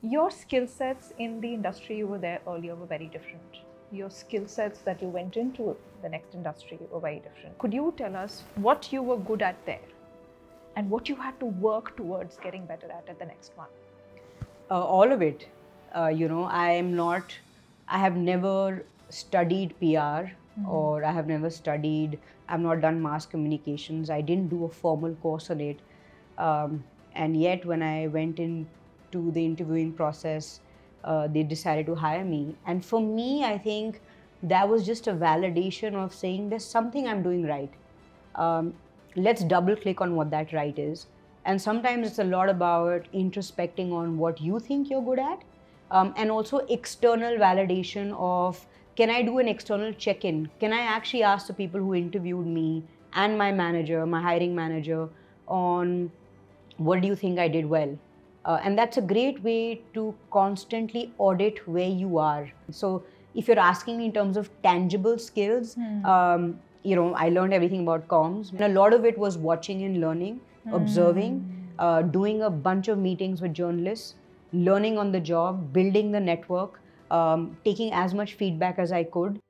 Your skill sets in the industry you were there earlier were very different. Your skill sets that you went into the next industry were very different. Could you tell us what you were good at there and what you had to work towards getting better at the next one? All of it. I have never studied PR or I've not done mass communications. I didn't do a formal course on it. And yet, when I went into the interviewing process, they decided to hire me. And for me, I think that was just a validation of saying there's something I'm doing right. Um, let's double click on what that right is. And sometimes it's a lot about introspecting on what you think you're good at, and also external validation of, can I do an external check-in? Can I actually ask the people who interviewed me and my manager, my hiring manager, on what do you think I did well? And that's a great way to constantly audit where you are. So if you're asking me in terms of tangible skills, I learned everything about comms. And a lot of it was watching and learning, observing, doing a bunch of meetings with journalists, learning on the job, building the network, taking as much feedback as I could.